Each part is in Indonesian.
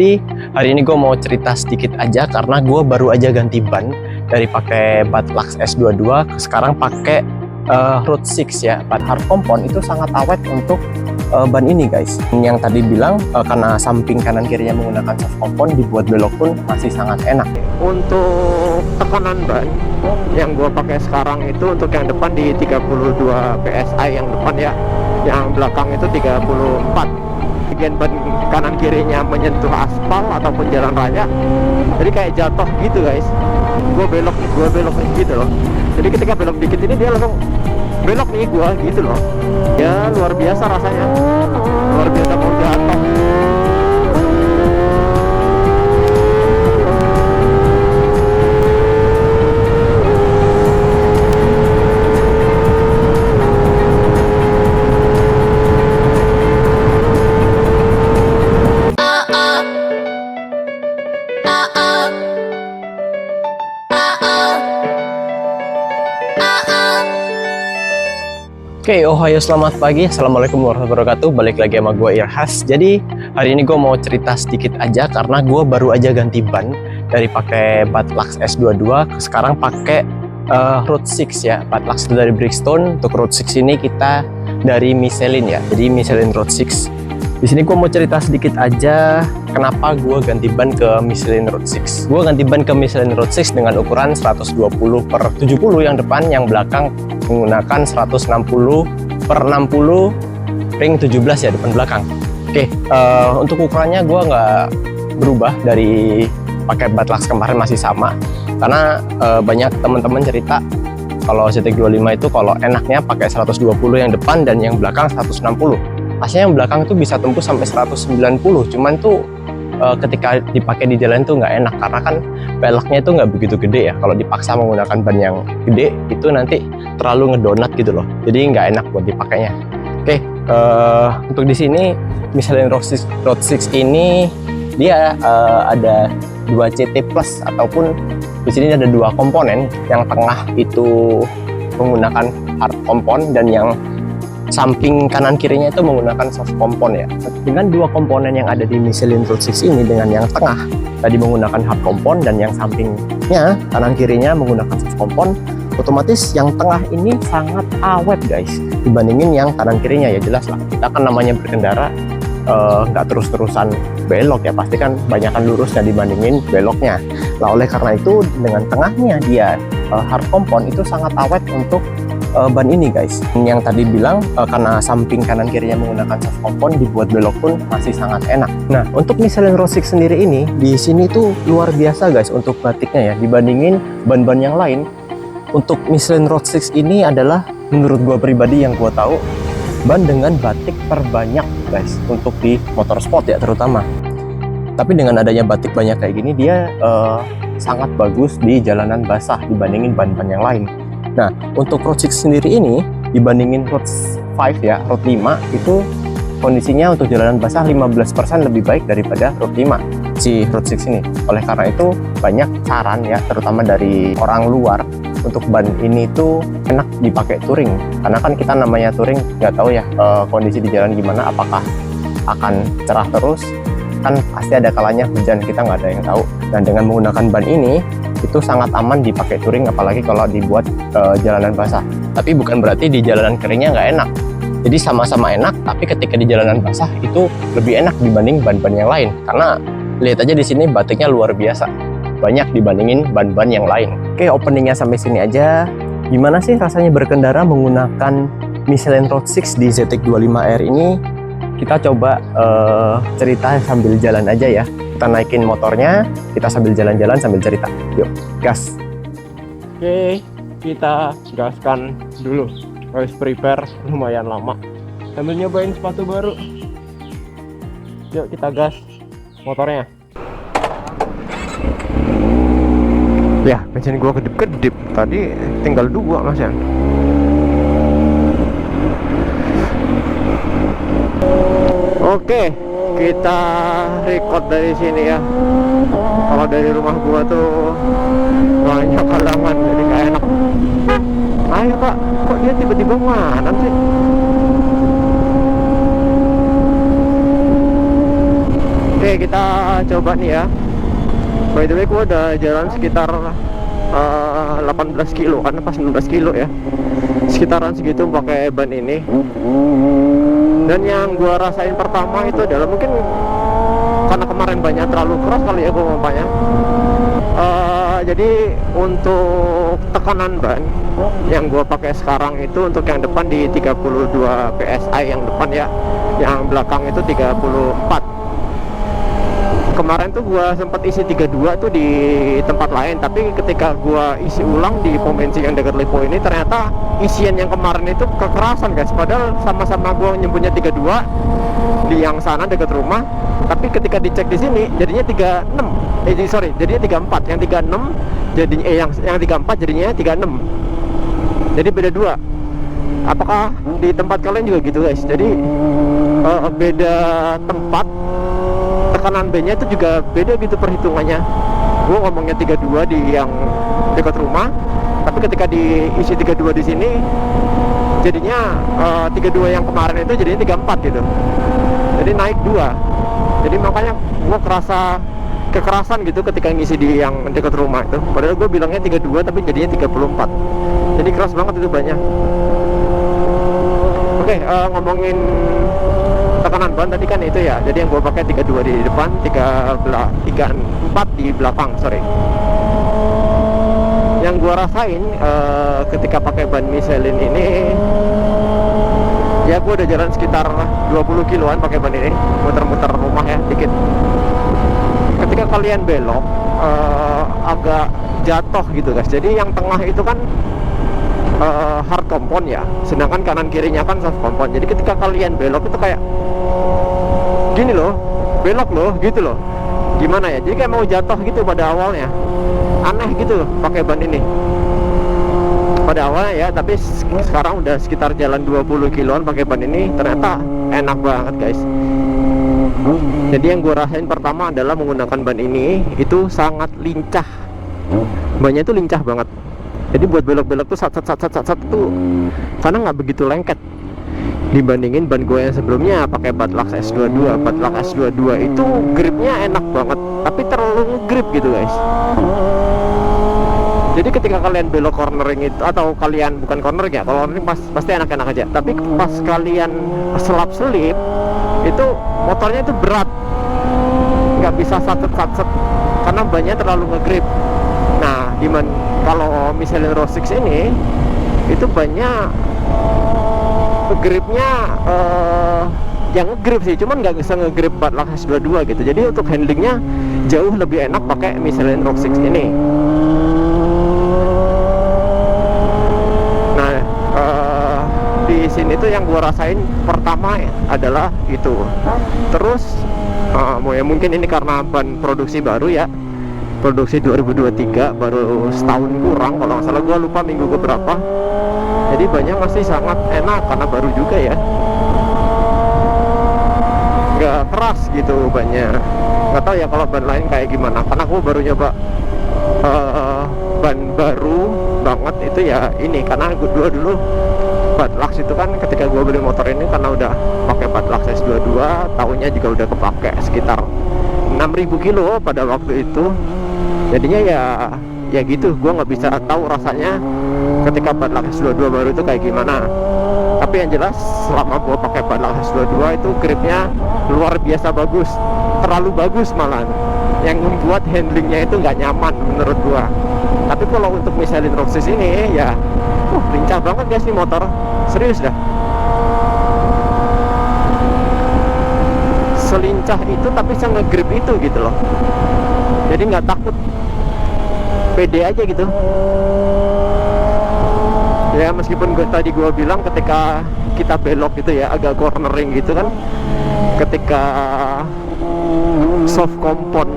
Jadi hari ini gue mau cerita sedikit aja karena gue baru aja ganti ban dari pakai Batlux S22 ke sekarang pakai Road 6 ya. Ban hard compound itu sangat awet untuk ban ini guys. Yang tadi bilang karena samping kanan kirinya menggunakan soft compound, dibuat belok pun masih sangat enak. Untuk tekanan ban yang gue pakai sekarang itu untuk yang depan di 32 PSI yang depan ya, yang belakang itu 34. Bagian ban kanan kirinya menyentuh aspal ataupun jalan raya, jadi kayak jatuh gitu guys. Gue belok gitu loh, jadi ketika belok dikit ini dia langsung belok nih gue gitu loh ya. Luar biasa rasanya, luar biasa mau jatuh. Oke, Ohio, selamat pagi. Assalamualaikum warahmatullahi wabarakatuh. Balik lagi sama gue Irhas. Jadi hari ini gue mau cerita sedikit aja karena gue baru aja ganti ban dari pakai Batlux S22 ke sekarang pakai Road 6 ya. Batlux dari Bridgestone. Untuk Road 6 ini kita dari Michelin ya. Jadi Michelin Road 6. Di sini gue mau cerita sedikit aja kenapa gue ganti ban ke Michelin Road 6. Gue ganti ban ke Michelin Road 6 dengan ukuran 120/70 yang depan, yang belakang menggunakan 160/60 ring 17 ya, depan belakang. Oke, untuk ukurannya gue nggak berubah dari pakai Batlux kemarin, masih sama. Karena banyak teman-teman cerita kalau ZX25 itu kalau enaknya pakai 120 yang depan dan yang belakang 160. Aslinya yang belakang itu bisa tembus sampai 190, cuman tuh ketika dipakai di jalan tuh nggak enak karena kan peleknya itu nggak begitu gede ya. Kalau dipaksa menggunakan ban yang gede itu nanti terlalu ngedonat gitu loh, jadi nggak enak buat dipakainya. Oke, untuk di sini Michelin Road 6 ini dia ada 2 CT plus, ataupun di sini ada 2 komponen. Yang tengah itu menggunakan hard compound dan yang samping kanan kirinya itu menggunakan soft compound ya. Dengan 2 komponen yang ada di Michelin Road 6 ini, dengan yang tengah tadi menggunakan hard compound dan yang sampingnya kanan kirinya menggunakan soft compound, otomatis yang tengah ini sangat awet guys dibandingin yang kanan kirinya. Ya jelas lah, kita kan namanya berkendara nggak terus-terusan belok ya, pasti kan banyakan lurusnya dibandingin beloknya. Nah oleh karena itu dengan tengahnya dia hard compound itu sangat awet untuk ban ini guys. Yang tadi bilang karena samping kanan kirinya menggunakan soft compound, dibuat belok pun masih sangat enak. Nah untuk Michelin Road 6 sendiri ini di sini tuh luar biasa guys untuk batiknya ya, dibandingin ban-ban yang lain. Untuk Michelin Road 6 ini adalah menurut gua pribadi yang gua tahu ban dengan batik terbanyak guys untuk di motorsport ya terutama. Tapi dengan adanya batik banyak kayak gini, dia sangat bagus di jalanan basah dibandingin ban-ban yang lain. Nah, untuk Road 6 sendiri ini dibandingin Road 5 ya, Road 5 itu kondisinya untuk jalanan basah 15% lebih baik daripada Road 5 si Road 6 ini. Oleh karena itu banyak saran ya, terutama dari orang luar, untuk ban ini tuh enak dipakai touring. Karena kan kita namanya touring nggak tahu ya kondisi di jalan gimana, apakah akan cerah terus, kan pasti ada kalanya hujan, kita nggak ada yang tahu. Dan dengan menggunakan ban ini itu sangat aman dipakai touring, apalagi kalau dibuat jalanan basah. Tapi bukan berarti di jalanan keringnya nggak enak. Jadi sama-sama enak, tapi ketika di jalanan basah itu lebih enak dibanding ban-ban yang lain. Karena lihat aja di sini batiknya luar biasa, banyak dibandingin ban-ban yang lain. Oke, openingnya sampai sini aja. Gimana sih rasanya berkendara menggunakan Michelin Road 6 di ZX25R ini? Kita coba cerita sambil jalan aja ya. Kita naikin motornya, kita sambil jalan-jalan sambil cerita. Yuk, gas. Oke, kita gaskan dulu. Harus prepare lumayan lama. Sambil nyobain sepatu baru. Yuk kita gas motornya. Ya, bensin gua kedip-kedip. Tadi tinggal 2 mas ya. Oke, kita record dari sini ya. Kalau dari rumah gua tuh banyak halangan, jadi nggak enak. Ayo pak, kok dia tiba-tiba nganan sih? Oke, kita coba nih ya. By the way, gue udah jalan sekitar 18 kilo kan, pas 19 kilo ya, sekitaran segitu pakai ban ini. Dan yang gue rasain pertama itu adalah mungkin karena kemarin banyak terlalu keras kali ya gue ngomongnya. Jadi untuk tekanan ban yang gue pakai sekarang itu untuk yang depan di 32 PSI yang depan ya, yang belakang itu 34. Kemarin tuh gua sempat isi 32 tuh di tempat lain, tapi ketika gua isi ulang di pom bensin yang dekat Lipo ini, ternyata isian yang kemarin itu kekerasan guys. Padahal sama-sama gua nyebutnya 32 di yang sana dekat rumah, tapi ketika dicek di sini jadinya 36. Jadinya 34. Yang 36 jadi yang 34 jadinya 36. Jadi beda 2. Apakah di tempat kalian juga gitu guys? Jadi beda tempat, tekanan B-nya itu juga beda gitu perhitungannya. Gue ngomongnya 32 di yang dekat rumah, tapi ketika diisi 32 di sini jadinya 32 yang kemarin itu jadinya 34 gitu. Jadi naik 2. Jadi makanya gue kerasa kekerasan gitu ketika ngisi di yang dekat rumah itu. Padahal gue bilangnya 32 tapi jadinya 34. Jadi keras banget itu banyak. Oke, ngomongin tekanan ban tadi kan itu ya. Jadi yang gue pakai 32 di depan, 34 di belakang, sorry. Yang gue rasain ketika pakai ban Michelin ini, ya gue udah jalan sekitar 20 kiloan pakai ban ini, muter-muter rumah ya dikit. Ketika kalian belok agak jatuh gitu guys. Jadi yang tengah itu kan hard compound ya, sedangkan kanan kirinya kan soft compound. Jadi ketika kalian belok itu kayak gini loh, belok loh gitu loh. Gimana ya, jadi kayak mau jatuh gitu pada awalnya. Aneh gitu pakai ban ini pada awalnya ya, tapi sekarang udah sekitar jalan 20 kiloan pakai ban ini, ternyata enak banget guys. Jadi yang gue rasain pertama adalah menggunakan ban ini itu sangat lincah. Bannya itu lincah banget. Jadi buat belok-belok tuh sat tuh karena nggak begitu lengket dibandingin ban gue yang sebelumnya pakai Batlux S22. Batlux S22 itu gripnya enak banget, tapi terlalu ngegrip gitu guys. Jadi ketika kalian belok cornering itu, atau kalian bukan cornering ya, kalau cornering pasti enak-enak aja, tapi pas kalian selap-selip itu motornya itu berat, nggak bisa satset karena bannya terlalu ngegrip. Nah, kalau Michelin Road 6 ini itu banyak gripnya yang ngegrip sih, cuman nggak bisa ngegrip Batlux S22 gitu. Jadi untuk handlingnya jauh lebih enak pakai Michelin Road 6 ini. Nah, di sini tuh yang gua rasain pertama adalah itu. Terus ya mungkin ini karena ban produksi baru ya, produksi 2023, baru setahun kurang kalau nggak salah, gue lupa minggu keberapa. Jadi banyak masih sangat enak karena baru juga ya, nggak keras gitu banyak. Nggak tahu ya kalau ban lain kayak gimana, karena aku baru nyoba ban baru banget itu ya ini, karena gue dulu Batlux itu kan ketika gue beli motor ini karena udah pakai Batlux S22, tahunnya juga udah kepake sekitar 6.000 kilo pada waktu itu. Jadinya ya gitu, gue nggak bisa tahu rasanya ketika Batlux S22 baru itu kayak gimana. Tapi yang jelas selama gue pakai Batlux S22 itu gripnya luar biasa bagus, terlalu bagus malah, yang membuat handlingnya itu nggak nyaman menurut gue. Tapi kalau untuk Michelin Road 6 ini ya lincah banget guys nih motor, serius dah. Selincah itu tapi bisa ngegrip itu gitu loh. Jadi nggak takut, pede aja gitu. Ya meskipun tadi gue bilang ketika kita belok gitu ya agak cornering gitu kan, ketika soft compound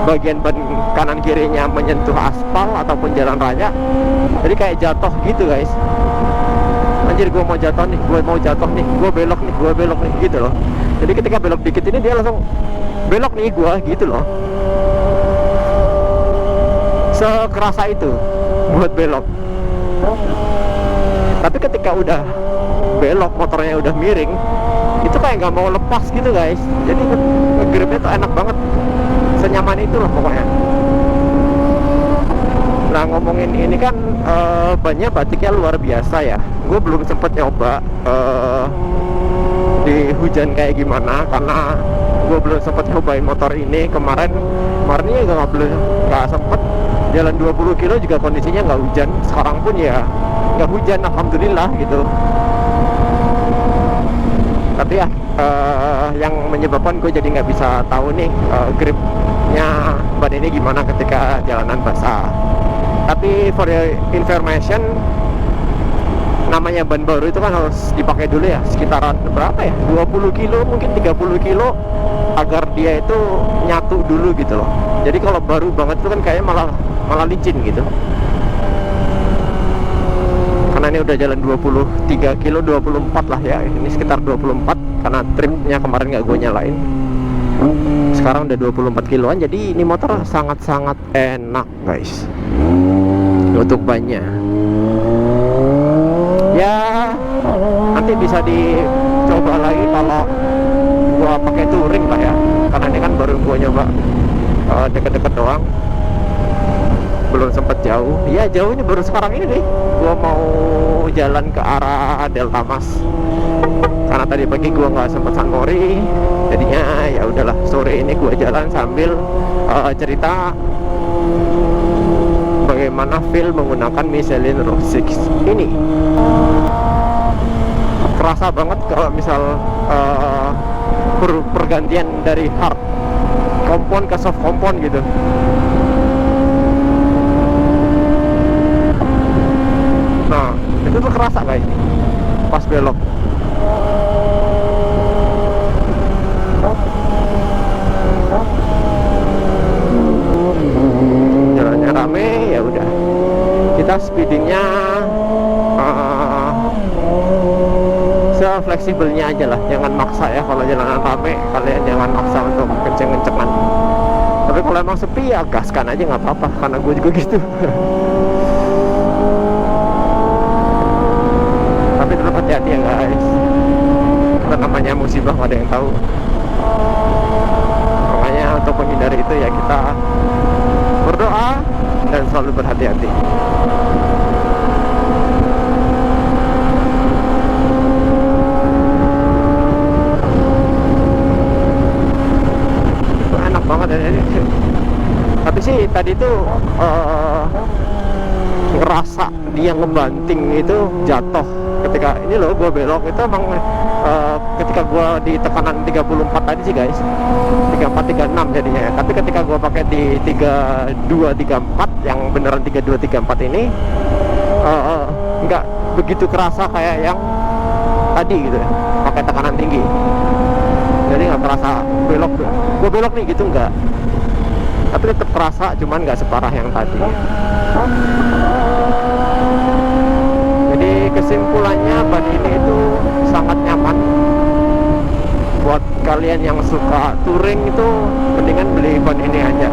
bagian ban kanan kirinya menyentuh aspal ataupun jalan raya, jadi kayak jatuh gitu guys. Anjir, gue mau jatuh nih, gue belok nih gitu loh. Jadi ketika belok dikit ini dia langsung belok nih gue gitu loh. Sekerasa itu buat belok. Tapi ketika udah belok motornya udah miring, itu kayak nggak mau lepas gitu guys. Jadi nge-gripnya tuh enak banget, senyaman itu loh pokoknya. Nah ngomongin ini kan bannya batiknya luar biasa ya. Gue belum sempet nyoba di hujan kayak gimana, karena gue belum sempet cobain motor ini. Kemarinnya juga nggak sempet jalan 20 kilo juga kondisinya nggak hujan. Sekarang pun ya nggak hujan, alhamdulillah gitu. Tapi ya yang menyebabkan gue jadi nggak bisa tahu nih gripnya ban ini gimana ketika jalanan basah. Tapi for your information, namanya ban baru itu kan harus dipakai dulu ya, sekitaran berapa ya, 20 kilo mungkin 30 kilo agar dia itu nyatu dulu gitu loh. Jadi kalau baru banget itu kan kayaknya malah licin gitu. Karena ini udah jalan 23 kilo, 24 lah ya, ini sekitar 24 karena trimnya kemarin nggak gue nyalain. Sekarang udah 24 kiloan, jadi ini motor sangat-sangat enak guys untuk bannya. Ya nanti bisa dicoba lagi kalau gua pakai touring lah ya, karena ini kan baru gua nyoba deket-deket doang, belum sempet jauh. Ya jauh ini baru sekarang ini nih, gua mau jalan ke arah Delta Mas, karena tadi pagi gua nggak sempet sunmori, jadinya ya udahlah sore ini gua jalan sambil cerita bagaimana feel menggunakan Michelin Road 6 ini. Kerasa banget kalau misal pergantian dari hard kompon ke soft kompon gitu. Nah itu tuh kerasa guys pas belok. Jalannya rame, ya udah kita speedingnya fleksibelnya aja lah, jangan maksa ya. Kalau jalanan rame kalian jangan maksa untuk kenceng-kencengan. Tapi kalau emang sepi ya gaskan aja, nggak apa-apa, karena gue juga gitu. Tapi tetap hati-hati ya guys, karena namanya musibah nggak ada yang tahu. Makanya untuk menghindari itu ya kita berdoa dan selalu berhati-hati. Enak banget ya ini. Tapi sih tadi tuh ngerasa dia ngebanting itu jatuh ketika ini loh gue belok itu emang ketika gue di tekanan 34 tadi sih guys, 34 36 jadinya ya. Tapi ketika gue pakai di 32 34 yang beneran 32 34 ini nggak begitu kerasa kayak yang tadi gitu ya, pakai tekanan tinggi. Jadi nggak terasa gue belok nih gitu, nggak. Tapi tetap kerasa, cuman nggak separah yang tadi. Jadi kesimpulannya ban ini itu sangat nyaman. Buat kalian yang suka touring itu mendingan beli ban ini aja.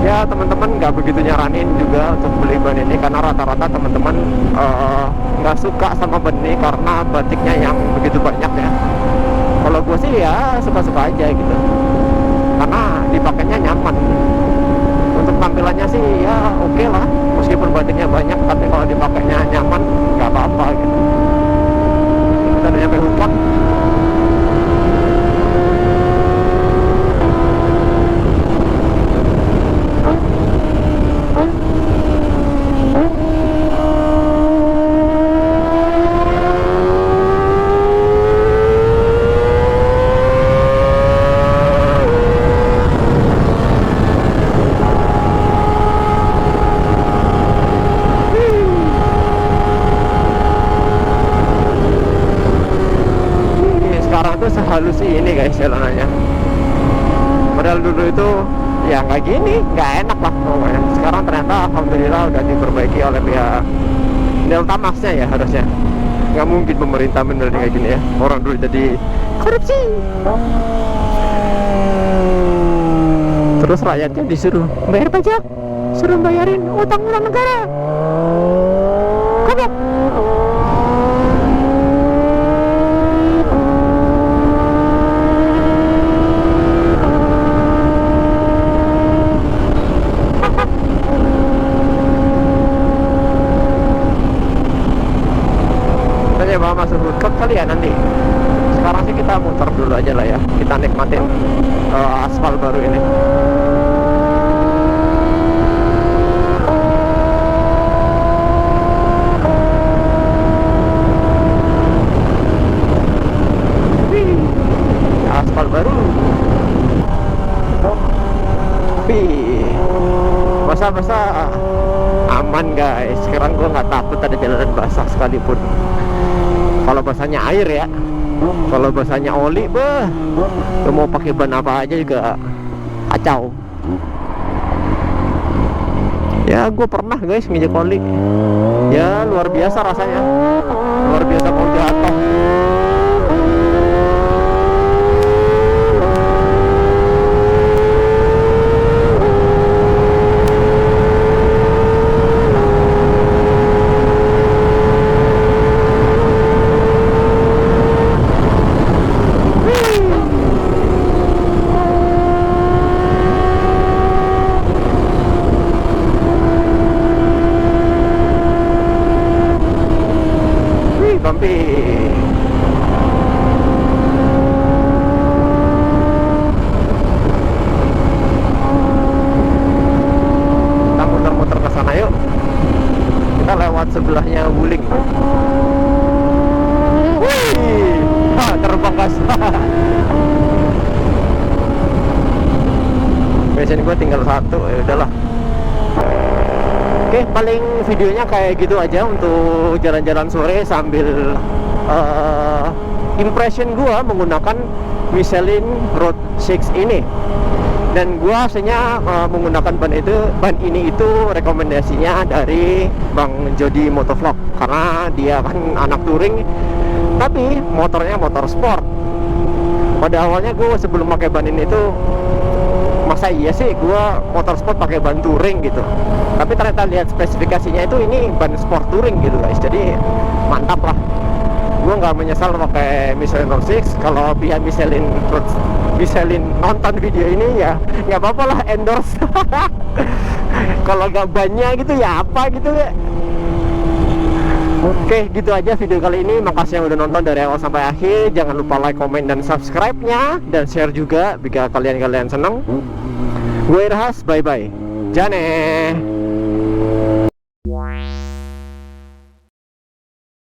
Ya teman-teman nggak begitu nyaranin juga untuk beli ban ini, karena rata-rata teman-teman nggak suka sama ban ini karena batiknya yang begitu banyak ya. Kalau gue sih ya suka-suka aja gitu, karena dipakainya nyaman. Untuk tampilannya sih ya oke lah, meskipun batiknya banyak, tapi kalau dipakainya nyaman nggak apa-apa gitu. Kita udah nyampe Humpang. Sehalus ini guys jalanannya. Padahal dulu itu ya nggak gini, nggak enak lah pokoknya. Sekarang ternyata alhamdulillah udah diperbaiki oleh pihak Delta Mas-nya ya harusnya. Nggak mungkin pemerintah bener kayak gini ya, orang dulu jadi korupsi. Terus rakyatnya disuruh bayar pajak, suruh bayarin utang negara. Goblok. nikmatin aspal baru ini. Wih, aspal baru. Wih, basah-basah aman guys. Sekarang gue nggak takut ada jalanan basah sekalipun. Kalau basahnya air ya, kalau basahnya oli, lo mau pakai ban apa aja juga kacau. Ya gue pernah guys nginjek oli, ya luar biasa rasanya, luar biasa kalau jatuh. Bumpy. Kita muter-muter ke sana yuk. Kita lewat sebelahnya Wuling. Wih, terbang gas. Bensin gue tinggal 1, ya udahlah. Oke, paling videonya kayak gitu aja untuk jalan-jalan sore sambil impression gua menggunakan Michelin Road 6 ini. Dan gua aslinya menggunakan ban ini itu rekomendasinya dari Bang Jody Motovlog, karena dia kan anak touring tapi motornya motor sport. Pada awalnya gua sebelum pakai ban ini tuh, masa iya sih gua motor sport pakai ban touring gitu. Tapi ternyata lihat spesifikasinya itu ini ban sport touring gitu guys. Jadi mantap lah. Gua nggak menyesal pakai Michelin Road 6. Kalau pihak Michelin nonton video ini ya nggak apa-apa lah, endorse. Kalau nggak bannya gitu ya apa gitu ya. Oke, gitu aja video kali ini. Makasih yang udah nonton dari awal sampai akhir. Jangan lupa like, komen, dan subscribe-nya, dan share juga jika kalian seneng. Gue Irhas, bye-bye. Jane.